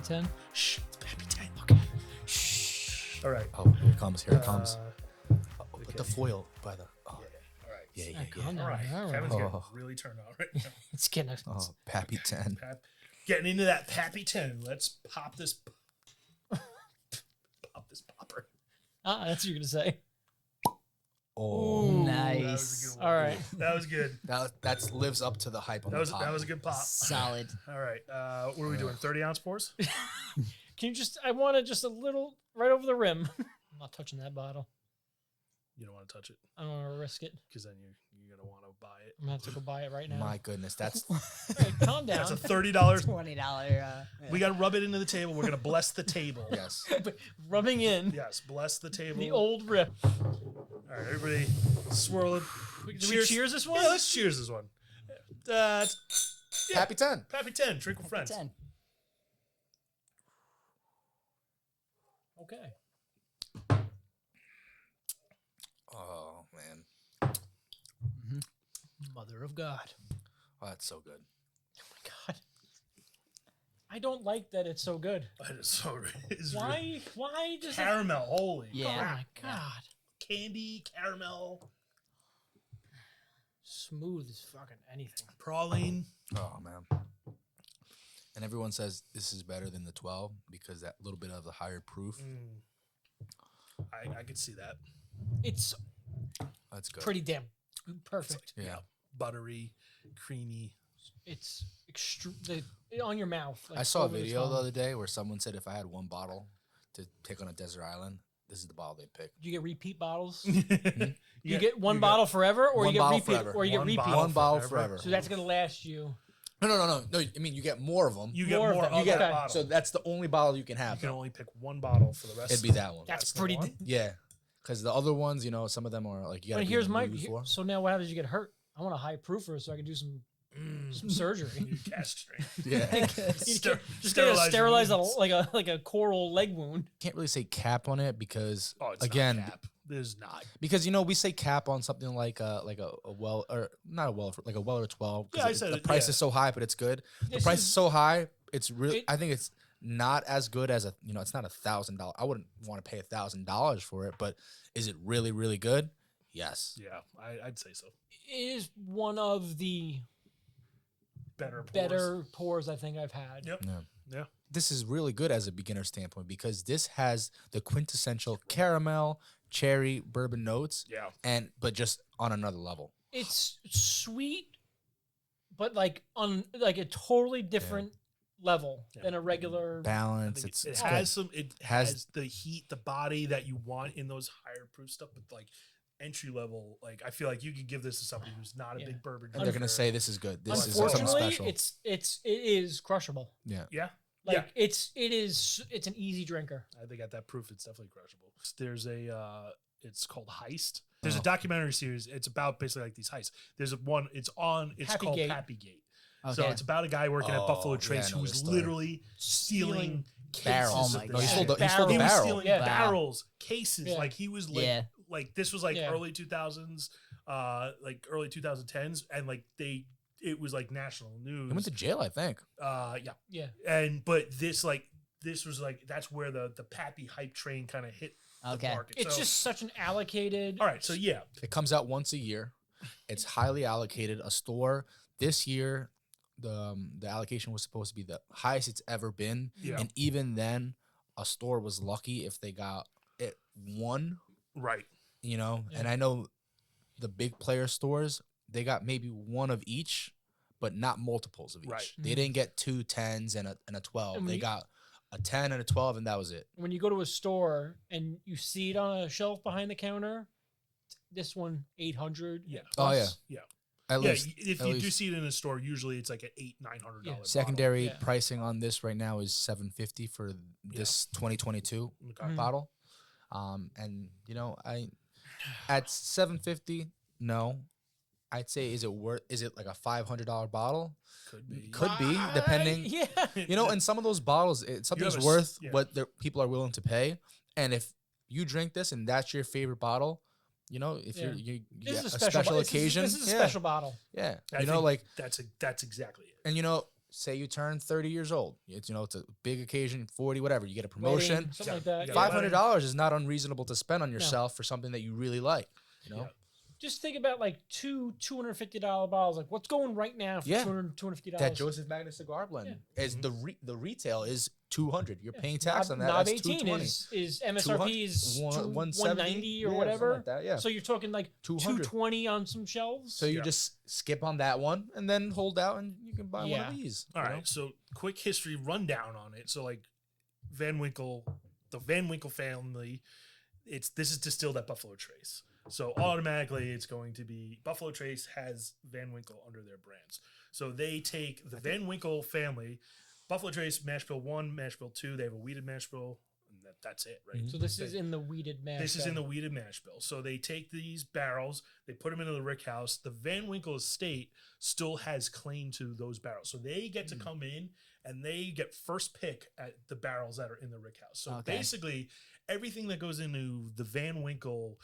Pappy 10. Shh, it's Pappy 10. Okay. Shh. All right. Oh, here it comes. Here it comes. Put the foil by the. Oh, All right. yeah. Calm down. All right. All right. Kevin's getting Oh. really turned on right now. It's getting. Oh, Pappy 10. Getting into that Pappy 10. Let's pop this. Pop this popper. That's what you're gonna say. Oh, Ooh. That was a Nice. good one. All right. That was good. that lives up to the hype on That was the top. that was a good pop. Solid. All right. What are we doing? 30-ounce pours? Can you just? I want it just a little right over the rim. I'm not touching that bottle. You don't want to touch it I don't want to risk it. because then you're gonna want to buy it. I'm gonna have to go buy it right now. My goodness, that's Hey, calm down. That's a $30. $20. We got to rub it into the table. We're gonna bless the table. yes. Rubbing in Yes, bless the table. the old Rip. All right, everybody, swirl it. Do we cheers this one? Yeah, let's cheers this one. Yeah. Pappy 10. Pappy 10. Drink with friends. 10. Okay. Oh man, Mother of God. oh, that's so good. Oh my God. I don't like that it's so good. That is so. It's Why? Why does it? caramel? Holy Yeah. Oh crap. my God. Candy, caramel, Smooth as fucking anything. praline. Oh man. And everyone says this is better than the 12 because that little bit of the higher proof. I could see that. It's That's good. pretty damn perfect. Yeah. Buttery, creamy. It's on your mouth. Like, I saw a over the video tongue. the other day where someone said if I had one bottle to take on a desert island, this is the bottle they'd pick. Do you get repeat bottles? You You get one bottle forever, or one you get bottle repeat, forever. or you get One repeat. bottle One bottle forever. forever. So that's gonna last you. No. I mean, you get more of them. You get More of more them. of You get- that okay. bottle. So that's the only bottle you can have. you can only pick one bottle for the rest. It'd be that one. That's the pretty. one? Yeah. Because the other ones, you know, some of them are like you got But to be here's in the my. mood for. So now what happens? You get hurt. I want a high proofer so I can do some surgery. You castrate. Yeah. You Just just gotta sterilize wounds. like a coral leg wound. Can't really say cap on it because Oh, it's again, not cap. There's not. because you know we say cap on something like a well or not a well like a well or 12. 'cause Yeah, I said the it, price yeah. is so high, but it's good. The This price is- is so high, it's really. It- I think it's not as good as it's not $1,000. I wouldn't want to pay $1,000 for it, but is it really really good? Yes. Yeah, I'd say so. It is one of the Better pours. better pours I think I've had. Yep. Yeah. Yeah. This is really good as a beginner standpoint because this has the quintessential caramel, cherry, bourbon notes, Yeah. but just on another level. It's sweet, but like on like a totally different level than a regular. I Balance. think It's it it's has good. some. It Has- has the heat, the body that you want in those higher proof stuff, but like entry level, like I feel like you could give this to somebody who's not a Yeah. big bourbon. And they're gonna drinker. say this is good. This is something Unfortunately, special. it is crushable. Yeah. Yeah. Like it's an easy drinker. I think at that proof, it's definitely crushable. There's it's called Heist. There's Oh. a documentary series. It's about basically like these heists. There's one. It's called Pappygate. Pappygate. So Okay. it's about a guy working at Oh, Buffalo yeah, Trace I know who was this story. literally stealing cases. Barrels. Oh of my this God. He shit. stole the Barrels. barrel. He was stealing Yeah. barrels, cases. Yeah. Like he was like, Yeah. like this was like Yeah. early 2000s, like early 2010s, and like it was like national news. He went to jail, I think. Yeah, Yeah. and but this was like that's where the Pappy hype train kind of hit the Okay. market. It's So- just such an allocated. all right. So yeah, It comes out once a year. It's highly allocated. A store this year, the allocation was supposed to be the highest it's ever been, Yeah. and even then, a store was lucky if they got it one. right. You know, Yeah. and I know the big player stores they got maybe one of each, but not multiples of each. Right. They didn't get 2 10s and a 12. And They we- got a 10 and a 12, and that was it. When you go to a store and you see it on a shelf behind the counter, this one 800. Yeah. Oh, yeah. plus. Yeah. At Yeah. least. If at you do least. see it in a store, usually it's like an $800-900 Yeah. bottle. Secondary Yeah. pricing on this right now is $750 for this 2022 Okay. bottle. And you know, at $750, no. I'd say is it like a $500 bottle? Could be. Could be, depending. Yeah. You know, and some of those bottles, something's a s- worth yeah. what people are willing to pay. And if you drink this and that's your favorite bottle, you know, if Yeah. you This get is a a special special occasion, This is a yeah, special bottle. yeah, I you know, think like, that's exactly it. and you know, say you turn 30 years old. It's it's a big occasion, 40, whatever. You get a promotion. Wedding, something like that. Yeah. $500 is not unreasonable to spend on yourself for something that you really like. You know. Yeah. Just think about like $250 bottles. Like what's going right now for Yeah. $250? That Joseph Magnus cigar blend is the retail is 200. You're paying tax on that. Knob That's 18 220. is MSRP is 190 or yeah, whatever. something like that, yeah. So you're talking like 200. 220 on some shelves. So you just skip on that one and then hold out and you can buy one of these. All you right, know? so quick history rundown on it. So like Van Winkle, the Van Winkle family, this is distilled at Buffalo Trace. So automatically it's going to be Buffalo Trace has Van Winkle under their brands. So they take the Van Winkle family, Buffalo Trace, mash bill 1, mash bill 2, they have a weeded mash bill, and that's it, right? So this is in the weeded mash. This is in the weeded mash bill. So they take these barrels, they put them into the rick house. The Van Winkle estate still has claim to those barrels. So they get to come in and they get first pick at the barrels that are in the rick house. So basically everything that goes into the Van Winkle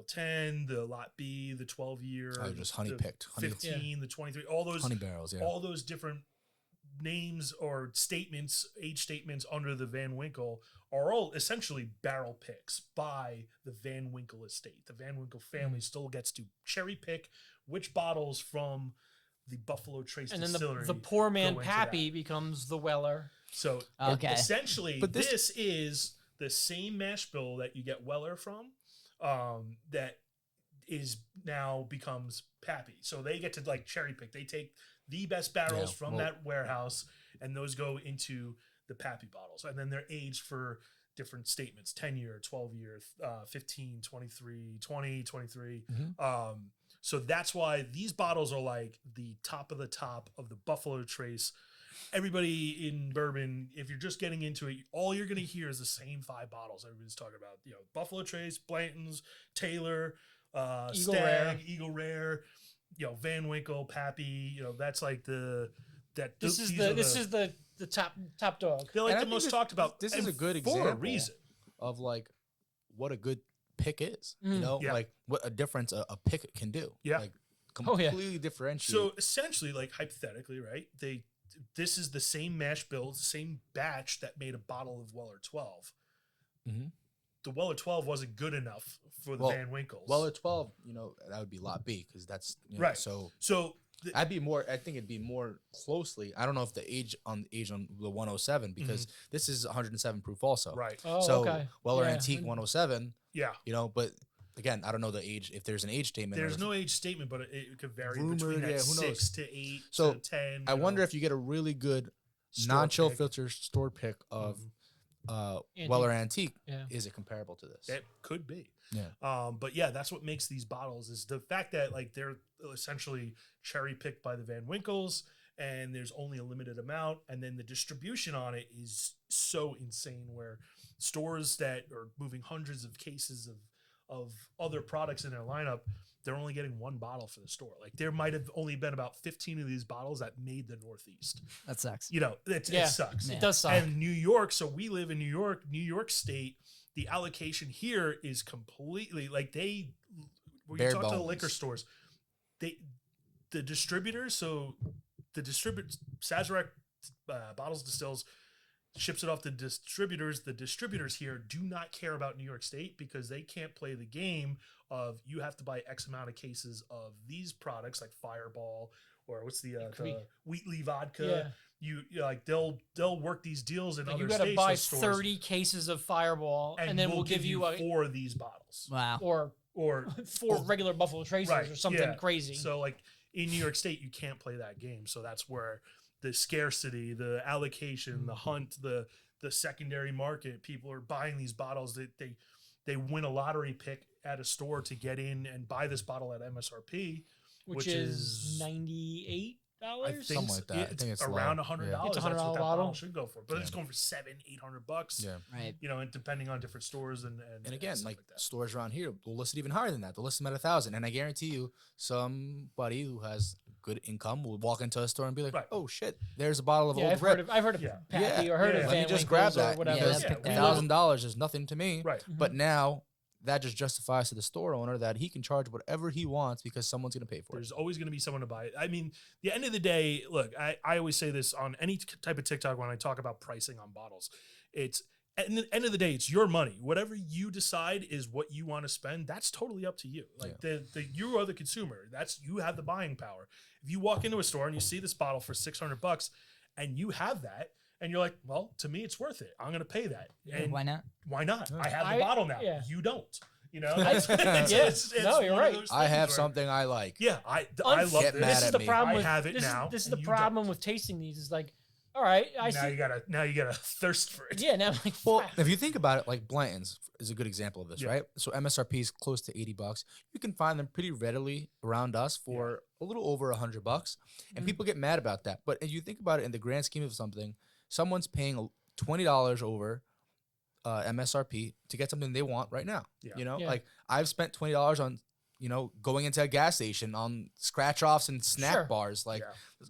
10, the Lot B, the 12-year, just honey picked. 15, the 23, all those honey barrels, all those different names or statements, age statements under the Van Winkle are all essentially barrel picks by the Van Winkle estate. The Van Winkle family still gets to cherry pick which bottles from the Buffalo Trace and then distillery. the poor man go into Pappy that. becomes the Weller. So essentially, this is the same mash bill that you get Weller from. That is now becomes Pappy. So they get to like cherry pick. They take the best barrels from that warehouse and those go into the Pappy bottles. And then they're aged for different statements, 10-year, 12-year, 15, 23, 20, 23. So that's why these bottles are like the top of the Buffalo Trace. Everybody in bourbon, if you're just getting into it, all you're going to hear is the same 5 bottles everybody's talking about. Buffalo Trace, Blanton's, Taylor, Eagle Rare, Van Winkle, Pappy. That's like this is the top dog. They're like the most talked about. This is a good for example a reason of like what a good pick is. Yeah. Like what a difference a pick can do. Yeah. Like completely differentiate. So essentially, like hypothetically, right? This is the same mash bill, the same batch that made a bottle of Weller 12. The Weller 12 wasn't good enough for the Van Winkles. Weller 12, that would be Lot B because that's right. So I think it'd be more closely. I don't know if the age on the 107 because this is 107 proof also. Right. Oh, so okay. Weller Antique 107. Yeah. But again, I don't know the age. If there's an age statement, there's no age statement, but it could vary Rumored, between who 6 knows? to 8 So to 10. I wonder if you get a really good non-chill pick. filter store pick of Weller Antique. Yeah. Is it comparable to this? It could be. Yeah. But yeah, that's what makes these bottles is the fact that like they're essentially cherry picked by the Van Winkles and there's only a limited amount. And then the distribution on it is so insane where stores that are moving hundreds of cases of other products in their lineup, they're only getting 1 bottle for the store. Like there might have only been about 15 of these bottles that made the Northeast. That sucks. It sucks. It does suck. And New York, so we live in New York State, the allocation here is completely like when you Bare talk to the bones. liquor stores, the distributors, Sazerac Bottles Distills ships it off to distributors. The distributors here do not care about New York State because they can't play the game of you have to buy X amount of cases of these products like Fireball or what's the Wheatley vodka. Yeah. You like they'll work these deals in Like other you gotta states. buy with stores, 30 cases of Fireball, and then we'll give you 4 of these bottles. Wow. or 4 regular Buffalo Tracers Right, or something yeah. crazy. So like in New York State, you can't play that game. So that's where the scarcity, the allocation, the hunt, the secondary market, people are buying these bottles that they win a lottery pick at a store to get in and buy this bottle at MSRP, which is $98. I think Something like that. I think it's around low. $100. Yeah. It's a $100 That's what that bottle. should go for, but it's going for $700-800. Yeah. Right. And depending on different stores and again, stuff like that. stores around here will list it even higher than that. They'll list them at 1,000. And I guarantee you, somebody who has good income will walk into a store and be like, Right. "Oh shit, there's a bottle of Yeah, old I've Rip. heard of Yeah. Pappy Yeah. or heard Yeah. of Let me Van just grab Winkles or that whatever. because Yeah, we $1,000 is nothing to me." Right. But now that just justifies to the store owner that he can charge whatever he wants because someone's going to pay for There's it. always going to be someone to buy it. I mean, the end of the day, look, I always say this on any type of TikTok when I talk about pricing on bottles. It's at the end of the day, it's your money. Whatever you decide is what you want to spend. That's totally up to you. Like you are the consumer. You have the buying power. If you walk into a store and you see this bottle for $600 and you have that, and you're like, well, to me, it's worth it. I'm going to pay that. And why not? Why not? I have the bottle now. Yeah. You don't. You know? No, you're right. I have something I like. Yeah, I love Get this. mad This is at the me. problem I with have it this now, This is and the you problem with tasting these. Is like, all right, now you gotta thirst for it. Yeah, now I'm like, Well, fuck. if you think about it, like Blanton's is a good example of this, Yeah. right? So MSRP is close to $80. You can find them pretty readily around us for a little over $100, and people get mad about that. But if you think about it in the grand scheme of something, someone's paying $20 over MSRP to get something they want right now. Yeah. You know, Yeah. like I've spent $20 on, going into a gas station on scratch offs and snack Sure. bars, like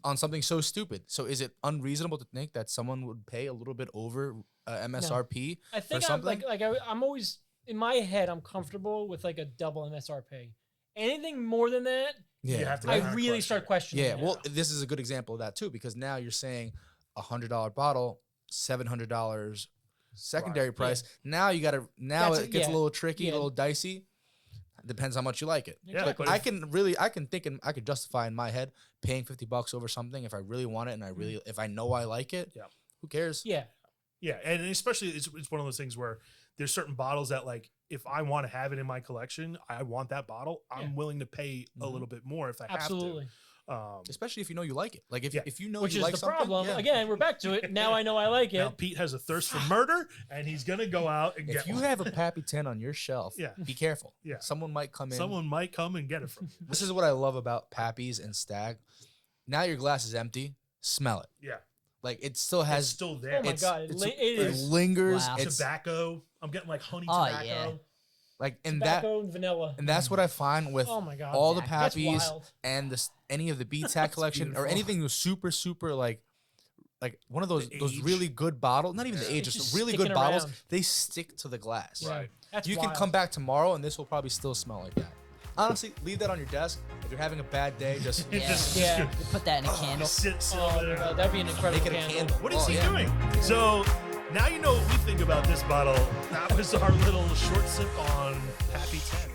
on something so stupid. So is it unreasonable to think that someone would pay a little bit over MSRP I think for I'm something? I'm always in my head. I'm comfortable with like a double MSRP. Anything more than that, Yeah. You have to I kinda really question start it. questioning. Yeah, it. well, this is a good example of that too, because now you're saying $100 bottle, $700 secondary Right. price. Now you gotta. It gets a little tricky, Yeah. a little dicey. Depends how much you like it. Yeah, But but I could justify in my head paying $50 over something if I really want it and if I know I like it. Yeah. Who cares? Yeah, Yeah, and especially it's one of those things where there's certain bottles that like if I want to have it in my collection, I want that bottle. I'm willing to pay a little bit more if I absolutely. have to. Especially if you know you like it. Like if you know Which you is like the something. problem. yeah. Again, we're back to it. Now I know I like it. Now Pete has a thirst for murder, and he's gonna go out and If get you one. have a Pappy 10 on your shelf, Yeah. be careful. Yeah. Someone might come in. Someone might come and get it from you. This is what I love about Pappy's and Stag. Now your glass is empty. Smell it. Yeah, Like it still has. it's still there. Oh my god, it is lingers. Wow. It's Tobacco. I'm getting like honey Oh, tobacco. yeah. like and tobacco and vanilla. that's what I find with Oh my god, all the That's Pappies wild. and any of the BTAC collection or beautiful. anything was super like one of those The age. really good bottles. Not even the age, It's just just really sticking good bottles. around. They stick to the glass. Yeah, Right. That's You wild. can come back tomorrow and this will probably still smell like that. Honestly, leave that on your desk. If you're having a bad day, just Yeah. Yeah. You put that in a candle. Sit Oh my there. god, that'd be an incredible make it a candle. candle. What is Oh, he yeah. doing? So now you know what we think about this bottle. That was our little short sip on Pappy 10.